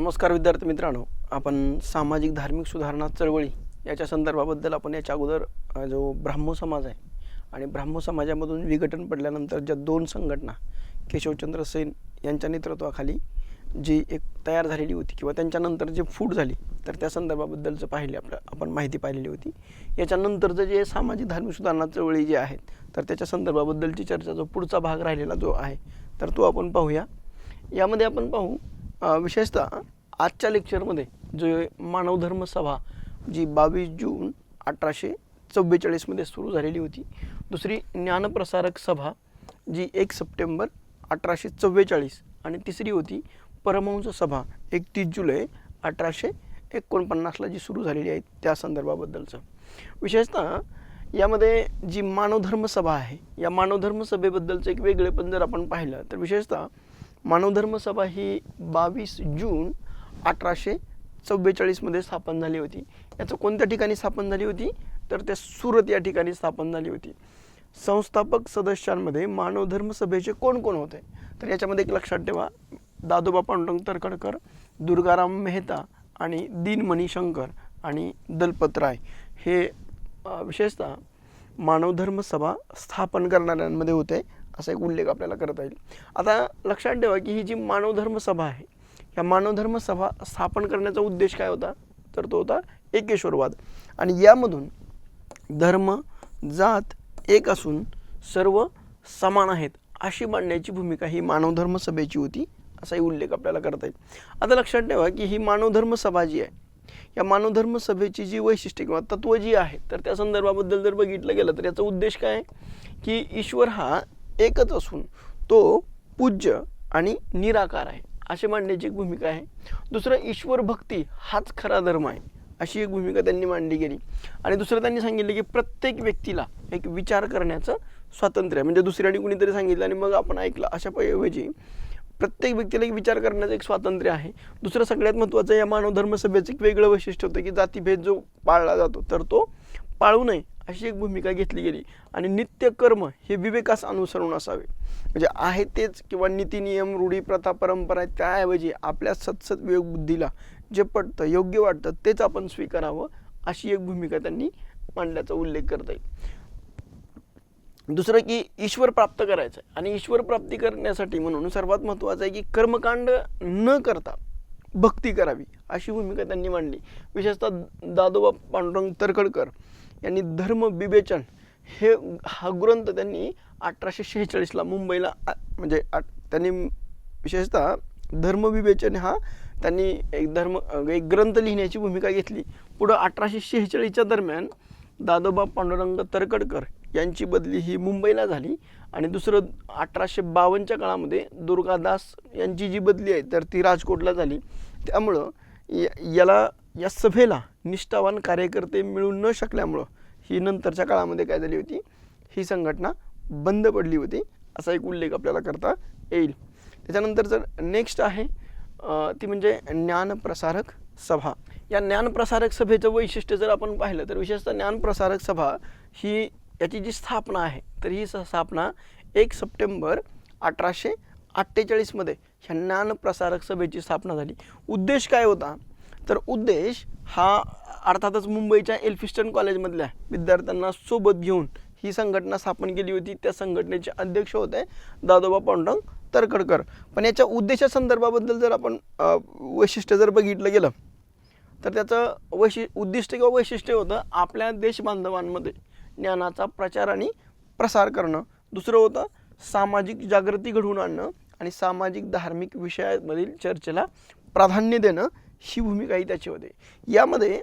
नमस्कार विद्यार्थी मित्रांनो, आपण सामाजिक धार्मिक सुधारणा चळवळी याच्या संदर्भाबद्दल आपण याच्या अगोदर जो ब्राह्मो समाज आहे आणि ब्राह्मो समाजामधून विघटन पडल्यानंतर ज्या दोन संघटना केशवचंद्र सेन यांच्या नेतृत्वाखाली जी एक तयार झालेली होती किंवा त्यांच्यानंतर जे फूट झाली तर त्या संदर्भाबद्दलचं पाहिले आपण माहिती पाहिलेली होती। याच्यानंतरचं जे सामाजिक धार्मिक सुधारणा चळवळी जे आहेत तर त्याच्या संदर्भाबद्दलची चर्चा जो पुढचा भाग राहिलेला जो आहे तर तो आपण पाहूया। यामध्ये आपण पाहू विशेषतः आजच्या लेक्चरमध्ये जो मानवधर्म सभा जी 22 जून 1844 मध्ये सुरू झालेली होती, दुसरी ज्ञानप्रसारक सभा जी 1 सप्टेंबर 1844 आणि तिसरी होती परमहंस सभा 31 जुलै 1849 ला जी सुरू झालेली आहे त्या संदर्भाबद्दलचं। विशेषतः यामध्ये जी मानवधर्म सभा आहे या मानवधर्म सभेबद्दलचं एक वेगळेपण जर आपण पाहिलं तर विशेषतः मानवधर्म सभा ही 22 जून 1844 मध्ये स्थापन झाली होती। याचं कोणत्या ठिकाणी स्थापन झाली होती तर त्या सुरत या ठिकाणी स्थापन झाली होती। संस्थापक सदस्यांमध्ये मानवधर्म सभेचे कोण कोण होते तर याच्यामध्ये एक लक्षात ठेवा, दादोबा पांडुरंग तरखडकर, दुर्गाराम मेहता आणि दीनमणी शंकर आणि दलपत राय हे विशेषतः मानवधर्म सभा स्थापन करणाऱ्यांमध्ये होते असा एक उल्लेख आपल्याला करता येईल। आता लक्षात ठेवा की ही जी मानवधर्म सभा आहे या मानवधर्म सभा स्थापन करण्याचा उद्देश काय होता तर तो होता एकेश्वरवाद आणि यामधून धर्म जात एक असून सर्व समान आहेत अशी मांडण्याची भूमिका ही मानवधर्म सभेची होती असाही उल्लेख आपल्याला करता येईल। आता लक्षात ठेवा की ही मानवधर्म सभा जी आहे या मानवधर्म सभेची जी वैशिष्ट्ये किंवा तत्व जी आहे तर त्या संदर्भाबद्दल जर बघितलं गेलं तर याचा उद्देश काय की ईश्वर हा एकच असून तो पूज्य आणि निराकार आहे अशी मांडण्याची एक भूमिका आहे। दुसरं, ईश्वर भक्ती हाच खरा धर्म आहे अशी एक भूमिका त्यांनी मांडली गेली आणि दुसरं त्यांनी सांगितलं की प्रत्येक व्यक्तीला एक विचार करण्याचं स्वातंत्र्य आहे, म्हणजे दुसऱ्याने कुणीतरी सांगितलं आणि मग आपण ऐकलं अशा ऐवजी प्रत्येक व्यक्तीला एक विचार करण्याचं एक स्वातंत्र्य आहे। दुसरं सगळ्यात महत्त्वाचं या मानवधर्म सभेचं एक वेगळं वैशिष्ट्य होतं की जातीभेद जो पाळला जातो तर तो पाळू नये अशी एक भूमिका घेतली गेली आणि नित्य कर्म हे विवेकास अनुसरून असावे, म्हणजे आहे तेच किंवा नीती नियम रूढी प्रथा परंपरा त्याऐवजी आपल्या सतसत विवेक बुद्धीला जे पटतं योग्य वाटतं तेच आपण स्वीकारावं अशी एक भूमिका त्यांनी मांडल्याचा उल्लेख करता येईल। दुसरं की ईश्वर प्राप्त करायचं आहे आणि ईश्वर प्राप्ती करण्यासाठी म्हणून सर्वात महत्त्वाचं आहे की कर्मकांड न करता भक्ती करावी अशी भूमिका त्यांनी मांडली। विशेषतः दादोबा पांडुरंग तरखडकर यांनी धर्म विवेचन हा ग्रंथ त्यांनी 1846 ला मुंबईला म्हणजे त्यांनी विशेषतः धर्म विवेचन हा त्यांनी एक ग्रंथ लिहिण्याची भूमिका घेतली। पुढे 1846च्या दरम्यान दादोबा पांडुरंग तरखडकर यांची बदली ही मुंबईला झाली आणि दुसरं 1852च्या काळामध्ये दुर्गादास यांची जी बदली आहे तर ती राजकोटला झाली। त्यामुळं या सभेला निष्ठावान कार्यकर्ते मिळून न शकल्यामुळं ही नंतरच्या काळामध्ये काय झाली होती ही संघटना बंद पडली होती असा एक उल्लेख आपल्याला करता येईल। त्याच्यानंतर जर नेक्स्ट आहे ती म्हणजे ज्ञानप्रसारक सभा। या ज्ञानप्रसारक सभेचं वैशिष्ट्य जर आपण पाहिलं तर विशेषतः ज्ञानप्रसारक सभा ही याची जी स्थापना आहे तर ही स्थापना 1 सप्टेंबर 1848 मध्ये ह्या ज्ञानप्रसारक सभेची स्थापना झाली। उद्देश काय होता तर उद्देश हा अर्थातच मुंबईच्या एल्फिस्टन कॉलेजमधल्या विद्यार्थ्यांना सोबत घेऊन ही संघटना स्थापन केली होती। त्या संघटनेचे अध्यक्ष होते दादोबा पांडुरंग तरखडकर। पण याच्या उद्देशा संदर्भाबद्दल जर आपण वैशिष्ट्य जर बघितलं गेलं तर त्याचं उद्दिष्ट किंवा वैशिष्ट्य होतं आपल्या देशबांधवांमध्ये ज्ञानाचा प्रचार आणि प्रसार करणं। दुसरं होतं सामाजिक जागृती घडवून आणणं आणि सामाजिक धार्मिक विषयांमधील चर्चेला प्राधान्य देणं ही भूमिकाही त्याची होते। यामध्ये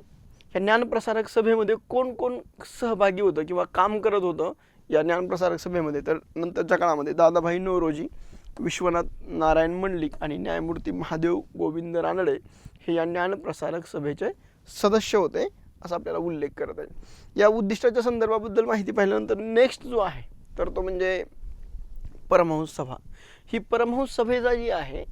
या ज्ञानप्रसारक सभेमध्ये कोण कोण सहभागी होतं किंवा काम करत होतं या ज्ञानप्रसारक सभेमध्ये तर नंतरच्या काळामध्ये दादाभाई नौरोजी, विश्वनाथ नारायण मंडलिक आणि न्यायमूर्ती महादेव गोविंद रानडे हे या ज्ञानप्रसारक सभेचे सदस्य होते असा आपल्याला उल्लेख करता येईल। या उद्दिष्टाच्या संदर्भाबद्दल माहिती पाहिल्यानंतर नेक्स्ट जो आहे तर तो म्हणजे परमहंस सभा। ही परमहंस सभेचा जी आहे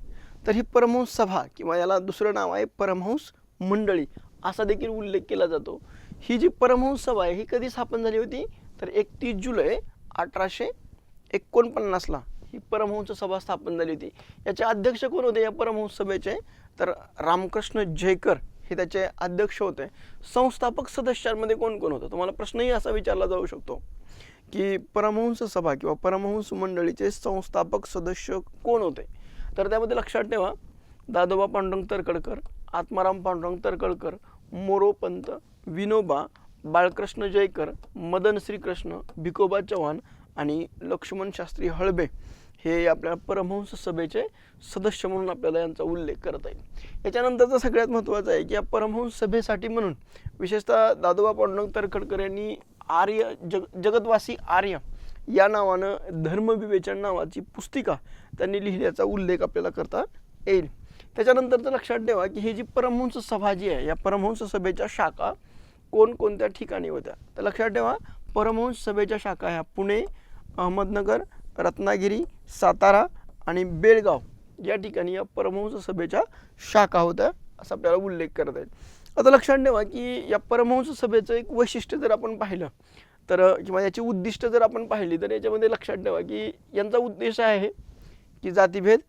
तर ही परमहंस सभा किंवा याला दुसरं नाव आहे परमहंस मंडळी असा देखील उल्लेख केला जातो। ही जी परमहंस सभा आहे ही कधी स्थापन झाली होती तर 31 जुलै 1849 ला ही परमहंस सभा स्थापन झाली होती। याचे अध्यक्ष कोण होते या परमहंस सभेचे तर रामकृष्ण जयकर हे त्याचे अध्यक्ष होते. संस्थापक सदस्यांमध्ये कोण कोण होतं? तुम्हाला प्रश्नही असा विचारला जाऊ शकतो की परमहंस सभा किंवा परमहंस मंडळीचे संस्थापक सदस्य कोण होते? तर त्यामध्ये लक्षात ठेवा, दादोबा पांडुरंग तरखडकर, आत्माराम पांडुरंग तरखडकर, मोरोपंत, विनोबा, बाळकृष्ण जयकर, मदन श्रीकृष्ण, भिकोबा चव्हाण आणि लक्ष्मण शास्त्री हळबे हे आपल्या परमहंस सभेचे सदस्य म्हणून आपल्याला यांचा उल्लेख करता येईल. याच्यानंतरचं सगळ्यात महत्त्वाचं आहे की या परमहंस सभेसाठी म्हणून विशेषतः दादोबा पांडुरंग तरखडकर यांनी आर्य जगतवासी आर्य या नावानं धर्मविवेचन नावाची पुस्तिका त्यांनी लिहिल्याचा उल्लेख आपल्याला करता येईल. त्याच्यानंतरचं लक्षात ठेवा की ही जी परमहंस सभा जी आहे, या परमहंस सभेच्या शाखा कोणकोणत्या ठिकाणी होत्या? तर लक्षात ठेवा, परमहंस सभेच्या शाखा ह्या पुणे, अहमदनगर, रत्नागिरी, सातारा आणि बेळगाव या ठिकाणी या परमहंस सभेच्या शाखा होत्या असा आपल्याला उल्लेख करता येईल. आता लक्षात ठेवा की या परमहंस सभेचं एक वैशिष्ट्य जर आपण पाहिलं तर किंवा याची उद्दिष्ट जर आपण पाहिली तर याच्यामध्ये लक्षात ठेवा की यांचा उद्देश आहे की जातीभेद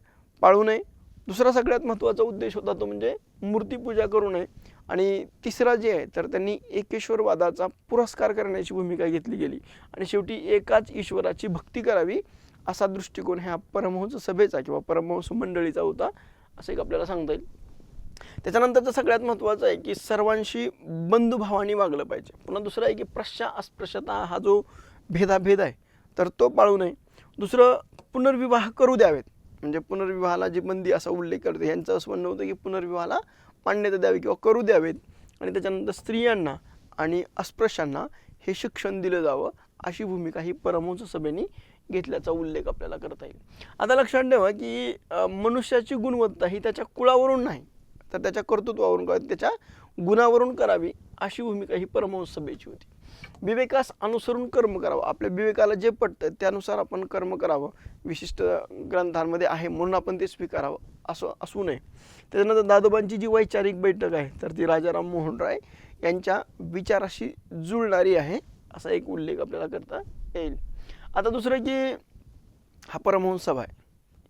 पाळू नये. दुसरा सगळ्यात महत्त्वाचा उद्देश होता तो म्हणजे मूर्तीपूजा करू नये. आणि तिसरा जे आहे तर त्यांनी एकेश्वरवादाचा पुरस्कार करण्याची भूमिका घेतली गेली आणि शेवटी एकाच ईश्वराची भक्ती करावी असा दृष्टिकोन ह्या परमहंस सभेचा किंवा परमहंस मंडळीचा होता असं एक आपल्याला सांगता येईल. त्याच्यानंतरचं सगळ्यात महत्त्वाचं आहे की सर्वांशी बंधुभावाने वागलं पाहिजे. पुन्हा दुसरं आहे की प्रश्न अस्पृश्यता हा जो भेदाभेद आहे तर तो पाळू नये. दुसरं, पुनर्विवाह करू द्यावेत, म्हणजे पुनर्विवाहाला जी बंदी असा उल्लेख करते. यांचं असं म्हणणं होतं की पुनर्विवाहाला मान्यता द्यावी किंवा करू द्यावेत. आणि त्याच्यानंतर स्त्रियांना आणि अस्पृश्यांना हे शिक्षण दिलं जावं अशी भूमिका ही परमहंस सभेने घेतल्याचा उल्लेख आपल्याला करता येईल. आता लक्षात ठेवा की मनुष्याची गुणवत्ता ही त्याच्या कुळावरून नाही तर त्याच्या कर्तृत्वावरून किंवा त्याच्या गुणावरून करावी अशी भूमिका ही परमहंस सभेची होती. विवेकास अनुसरून कर्म करावं, आपल्या विवेकाला जे पटतं त्यानुसार आपण कर्म करावं, विशिष्ट ग्रंथांमध्ये आहे म्हणून आपण ते स्वीकारावं असं असू नये. त्याच्यानंतर दादोबांची जी वैचारिक बैठक आहे तर ती राजाराम मोहन राय यांच्या विचाराशी जुळणारी आहे असा एक उल्लेख आपल्याला करता येईल. आता दुसरं की हा परमहंस सभा आहे,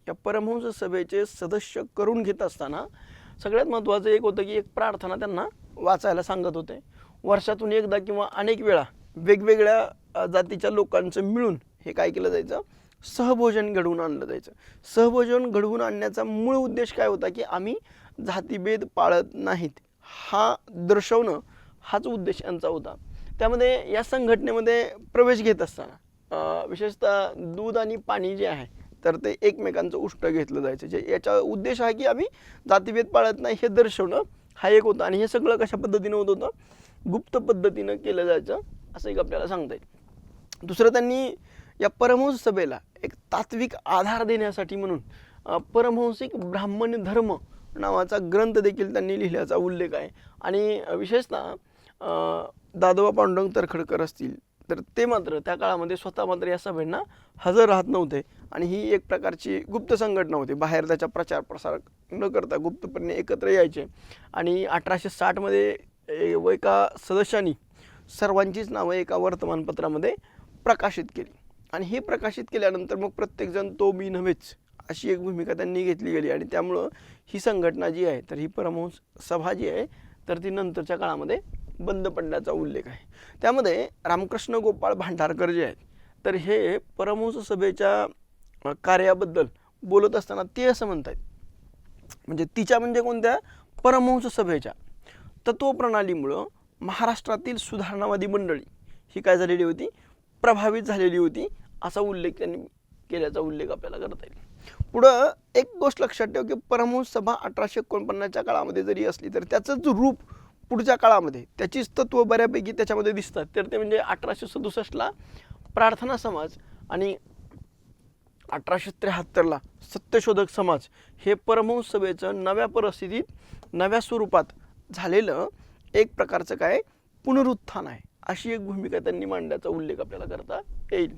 या परमहंस सभेचे सदस्य करून घेत असताना सगळ्यात महत्त्वाचं एक होतं की एक प्रार्थना त्यांना वाचायला सांगत होते. वर्षातून एकदा किंवा अनेक वेळा वेगवेगळ्या जातीच्या लोकांचं मिळून हे काय केलं जायचं, सहभोजन घडवून आणलं जायचं. सहभोजन घडवून आणण्याचा मूळ उद्देश काय होता की आम्ही जातीभेद पाळत नाहीत हा दर्शवणं हाच उद्देश यांचा होता. त्यामध्ये या संघटनेमध्ये प्रवेश घेत असताना विशेषतः दूध आणि पाणी जे आहे तर ते एकमेकांचं उष्ट घेतलं जायचं. जे याचा उद्देश आहे की आम्ही जातीभेद पाळत नाही हे दर्शवणं हा एक होता. आणि हे सगळं कशा पद्धतीनं होत होतं, गुप्त पद्धतीनं केलं जायचं असं एक आपल्याला सांगता येईल. दुसरं, त्यांनी या परमहंस सभेला एक तात्विक आधार देण्यासाठी म्हणून परमहंसिक ब्राह्मण धर्म नावाचा ग्रंथ देखील त्यांनी लिहिल्याचा उल्लेख आहे. आणि विशेषतः दादोबा पांडुरंग तरखडकर असतील तर ते मात्र त्या काळामध्ये स्वतः मात्र या सभेंना हजर राहत नव्हते. आणि ही एक प्रकारची गुप्त संघटना होती, बाहेर त्याचा प्रचार प्रसार न करता गुप्तपणे एकत्र यायचे. आणि 1860मध्ये एका सदस्यांनी सर्वांचीच नावं एका वर्तमानपत्रामध्ये प्रकाशित केली. आणि हे प्रकाशित केल्यानंतर मग प्रत्येकजण तो मी नव्हेच अशी एक भूमिका त्यांनी घेतली गेली. आणि त्यामुळं ही संघटना जी आहे तर ही परमहंस सभा जी आहे तर ती नंतरच्या काळामध्ये बंद पडण्याचा उल्लेख आहे. त्यामध्ये रामकृष्ण गोपाळ भांडारकर जे आहेत तर हे परमहंस सभेच्या कार्याबद्दल बोलत असताना ते असं म्हणतात, म्हणजे तिच्या म्हणजे कोणत्या, परमहंस सभेच्या तत्वप्रणालीमुळं महाराष्ट्रातील सुधारणावादी मंडळी ही काय झालेली होती, प्रभावित झालेली होती असा उल्लेख त्यांनी केल्याचा उल्लेख आपल्याला करता येईल. पुढं एक गोष्ट लक्षात ठेव की परमहंस सभा 1849च्या काळामध्ये जरी असली तर त्याचंच रूप पुढच्या काळामध्ये त्याचीच तत्व बऱ्यापैकी त्याच्यामध्ये दिसतात. तर ते म्हणजे 1867ला प्रार्थना समाज आणि 1873ला सत्यशोधक समाज हे परमहंस सभेचं नव्या परिस्थितीत नव्या स्वरूपात झालेलं एक प्रकारचं काय पुनरुत्थान आहे अशी एक भूमिका त्यांनी मांडण्याचा उल्लेख आपल्याला करता येईल.